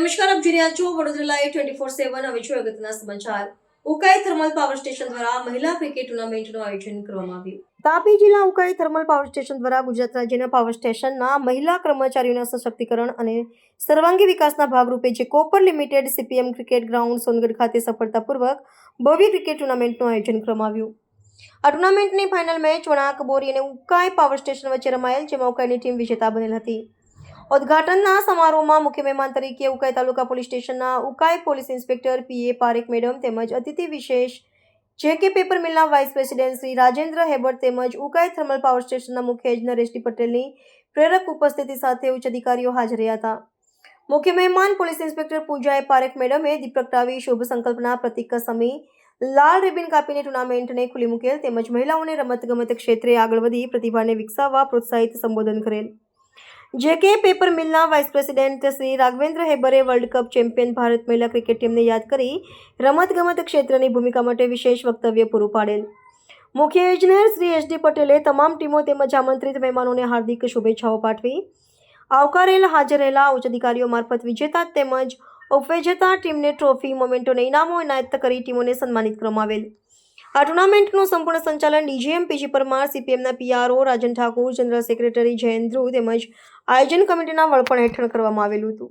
નમસ્કાર, આપ જોઈ રહ્યા છો વડોદરા લાઈવ 24/7. હવે જોઈએ અગત્યના સમાચાર. ઉકાઈ થર્મલ પાવર સ્ટેશન દ્વારા મહિલા ક્રિકેટ ટુર્નામેન્ટનું આયોજન કરવામાં આવ્યું. તાપી જિલ્લા ઉકાઈ થર્મલ પાવર સ્ટેશન દ્વારા ગુજરાત રાજ્યના પાવર સ્ટેશનના મહિલા કર્મચારીઓના સશક્તિકરણ અને સર્વાંગી વિકાસના ભાગરૂપે જે copper limited CPM cricket ground Songadh ખાતે સફળતાપૂર્વક ભવ્ય ક્રિકેટ ટુર્નામેન્ટનું આયોજન કરવામાં આવ્યું. આ ટુર્નામેન્ટની ફાઇનલ મેચ વણાક બોરી અને ઉકાઈ પાવર સ્ટેશન વચ્ચે રમાયેલ, જેમાં ઉકાઈની ટીમ વિજેતા બનેલ હતી. ઉદ્ઘાટનના સમારોહમાં મુખ્ય મહેમાન તરીકે ઉકાઈ તાલુકા પોલીસ સ્ટેશનના Ukai police inspector PA Parekh madam તેમજ અતિથિ વિશેષ JK પેપર મિલના વાઇસ પ્રેસિડેન્ટ શ્રી રાજેન્દ્ર હેબર તેમજ ઉકાઈ થર્મલ પાવર સ્ટેશનના મુખ્ય ઇજનેર SD પટેલની પ્રેરક ઉપસ્થિતિ સાથે ઉચ્ચ અધિકારીઓ હાજર રહ્યા હતા. મુખ્ય મહેમાન પોલીસ ઇન્સ્પેક્ટર પૂજાએ પારેખ મેડમે દીપ પ્રગટાવી શુભ સંકલ્પના પ્રતીક સમી લાલ રિબિન કાપીને ટુર્નામેન્ટને ખુલ્લી મૂકેલ તેમજ મહિલાઓને રમતગમત ક્ષેત્રે આગળ વધી પ્રતિભાને વિકસાવવા પ્રોત્સાહિત સંબોધન કરેલ. JK પેપર મિલના વાઇસ પ્રેસિડેન્ટ શ્રી રાઘવેન્દ્ર હેબરે વર્લ્ડ કપ ચેમ્પિયન ભારત મહિલા ક્રિકેટ ટીમને યાદ કરી રમતગમત ક્ષેત્રની ભૂમિકા માટે વિશેષ વક્તવ્ય પૂરું પાડેલ. મુખ્ય ઇજનેર શ્રી SD પટેલે તમામ ટીમો તેમજ આમંત્રિત મહેમાનોને હાર્દિક શુભેચ્છાઓ પાઠવી આવકારેલ. હાજર રહેલા ઉચ્ચ અધિકારીઓ મારફત વિજેતા તેમજ ઉપવિજેતા ટીમને ટ્રોફી, મોમેન્ટો અને ઇનામો એનાયત કરી ટીમોને સન્માનિત કરવામાં આવેલ. આ ટુર્નામેન્ટનું સંપૂર્ણ સંચાલન DGM PG પરમાર, CPMના PRO રાજન ઠાકુર, જનરલ સેક્રેટરી જયંત ધ્રુવ તેમજ આયોજન કમિટીના વડપણ હેઠળ કરવામાં આવેલું હતું.